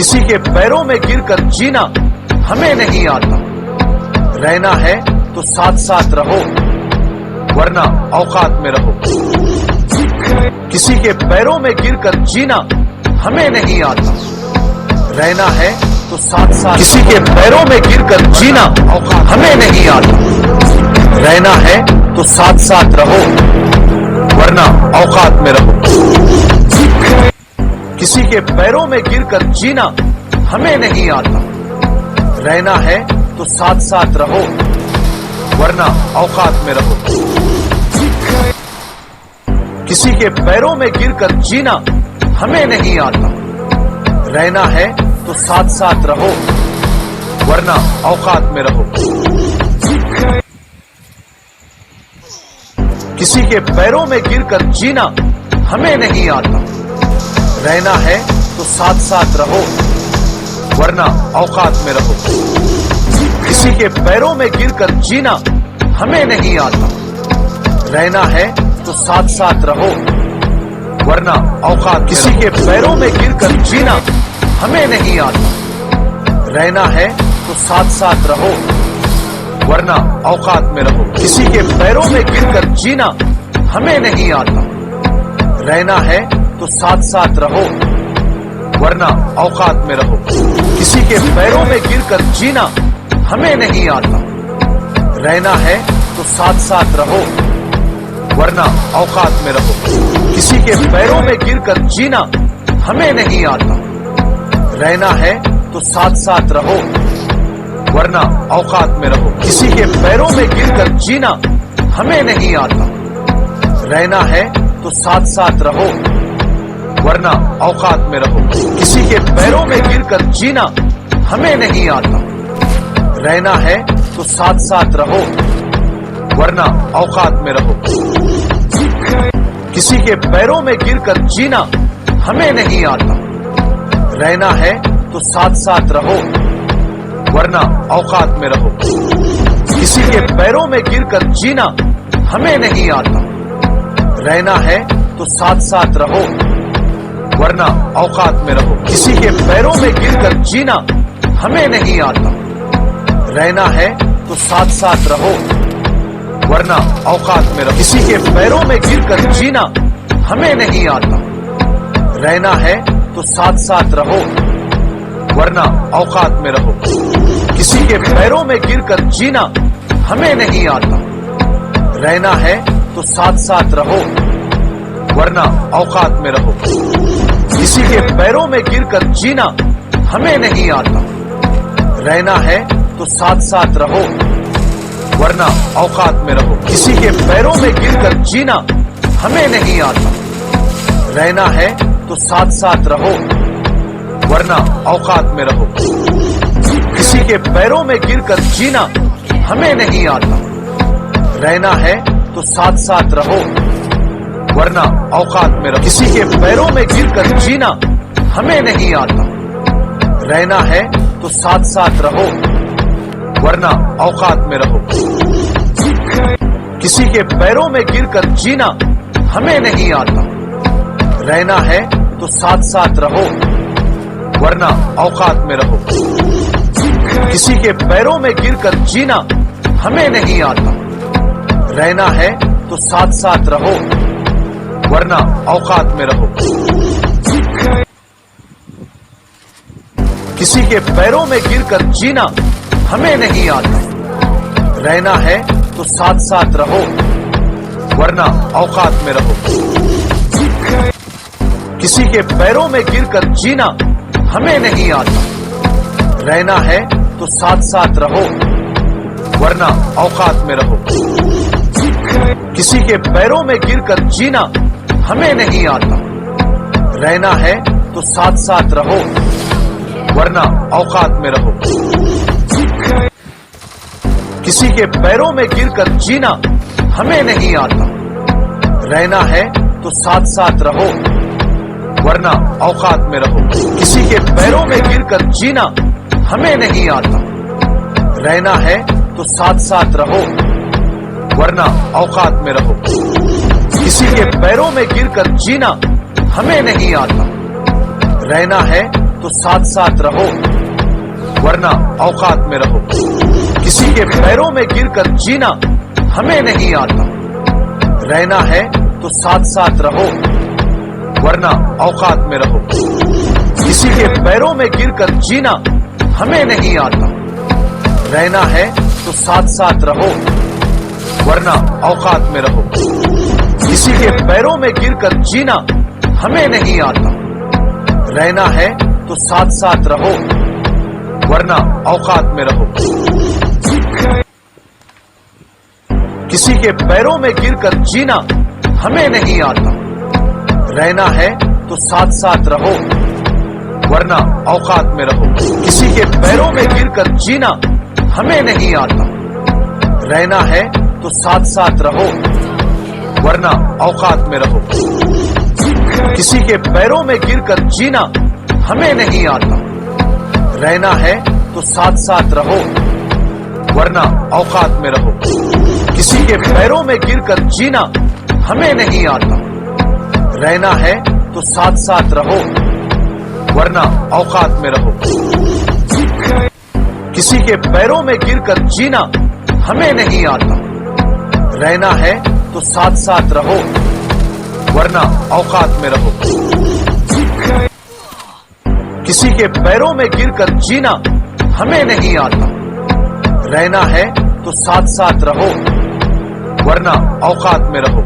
किसी के पैरों में गिरकर जीना हमें नहीं आता। रहना है तो साथ साथ रहो, वरना औकात में रहो। किसी के पैरों में गिरकर जीना हमें नहीं आता। रहना है तो साथ साथ। किसी के पैरों में गिरकर जीना हमें नहीं आता। रहना है तो साथ साथ रहो, वरना औकात में रहो। किसी के पैरों में गिरकर जीना हमें नहीं आता। रहना है तो साथ साथ रहो, वरना औकात में रहो। किसी के पैरों में गिरकर जीना हमें नहीं आता। रहना है तो साथ साथ रहो, वरना औकात में रहो। किसी के पैरों में गिरकर जीना हमें नहीं आता। रहना है तो साथ साथ रहो, वरना औकात में रहो। किसी के पैरों में गिरकर जीना हमें नहीं आता। रहना है तो साथ साथ रहो, वरना औकात। किसी के पैरों में गिरकर जीना हमें नहीं आता। रहना है तो साथ साथ रहो, वरना औकात में रहो। किसी के पैरों में गिरकर जीना हमें नहीं आता। रहना है तो साथ साथ रहो, वरना औकात में रहो। किसी के पैरों में गिरकर जीना हमें नहीं आता। रहना है तो साथ साथ रहो, वरना औकात में रहो। किसी के पैरों में गिरकर जीना हमें नहीं आता। रहना है तो साथ साथ रहो, वरना औकात में रहो। किसी के पैरों में गिरकर जीना हमें नहीं आता। रहना है तो साथ साथ रहो, वरना औकात में रहो। किसी के पैरों में गिरकर जीना हमें नहीं आता। रहना है तो साथ साथ रहो, वरना औकात में रहो। किसी के पैरों में गिरकर जीना हमें नहीं आता। रहना है तो साथ साथ रहो, वरना औकात में रहो। किसी के पैरों में गिरकर जीना हमें नहीं आता। रहना है तो साथ साथ रहो, वरना औकात में रहो। किसी के पैरों में गिरकर जीना हमें नहीं आता। रहना है तो साथ साथ रहो, वरना औकात में रहो। किसी के पैरों में गिरकर जीना हमें नहीं आता। रहना है तो साथ साथ रहो, वरना औकात में रहो। किसी के पैरों में गिरकर जीना हमें नहीं आता। रहना है तो साथ साथ रहो, वरना औकात में रहो। किसी के पैरों में गिरकर जीना हमें नहीं आता। रहना है तो साथ साथ रहो, वरना औकात में रहो। किसी के पैरों में गिरकर जीना हमें नहीं आता। रहना है तो साथ साथ रहो, वरना औकात में रहो। किसी के पैरों में गिरकर जीना हमें नहीं आता। रहना है तो साथ साथ रहो, वरना औकात में रहो। किसी के पैरों में गिरकर जीना हमें नहीं आता। रहना है तो साथ साथ रहो, वरना औकात में रहो। किसी के पैरों में गिरकर जीना हमें नहीं आता। रहना है तो साथ साथ रहो, वरना औकात में रहो। किसी के पैरों में गिरकर जीना हमें नहीं आता। रहना है तो साथ साथ रहो, वरना औकात में रहो। किसी के पैरों में गिरकर जीना हमें नहीं आता। रहना है तो साथ साथ रहो, वरना औकात में रहो। किसी के पैरों में गिरकर जीना हमें नहीं आता। रहना है तो साथ साथ रहो, वरना औकात में रहो। किसी के पैरों में गिरकर जीना हमें नहीं आता। रहना है तो साथ साथ रहो, वरना औकात में रहो। किसी के पैरों में गिरकर जीना हमें नहीं आता। रहना है तो साथ साथ रहो, वरना औकात में रहो। किसी के पैरों में गिरकर जीना हमें नहीं आता। रहना है तो साथ साथ रहो, वरना औकात में रहो। किसी के पैरों में गिरकर जीना हमें नहीं आता। रहना है तो साथ साथ रहो, वरना औकात में रहो। किसी के पैरों में गिरकर जीना हमें नहीं आता, रहना है तो साथ साथ रहो, वरना औकात में रहो। किसी के पैरों में गिरकर जीना हमें नहीं आता, रहना है तो साथ साथ रहो, वरना औकात में रहो। किसी के पैरों में गिरकर जीना हमें नहीं आता, रहना है तो साथ साथ रहो, वरना औकात में रहो। किसी के पैरों में गिरकर जीना हमें नहीं आता, रहना है तो साथ साथ रहो, वरना औकात में रहो। किसी के पैरों में गिरकर जीना हमें नहीं आता, रहना है तो साथ साथ रहो, वरना औकात में रहो। किसी के पैरों में गिरकर जीना हमें नहीं आता, रहना है तो साथ साथ रहो, वरना औकात में रहो। किसी के पैरों में गिरकर जीना हमें नहीं आता, रहना है तो साथ साथ रहो, वरना औकात में रहो। किसी के पैरों में गिरकर जीना हमें नहीं आता, रहना है तो साथ साथ रहो, वरना औकात में रहो। किसी के पैरों में गिरकर जीना हमें नहीं आता, रहना है तो साथ साथ रहो, वरना औकात में रहो।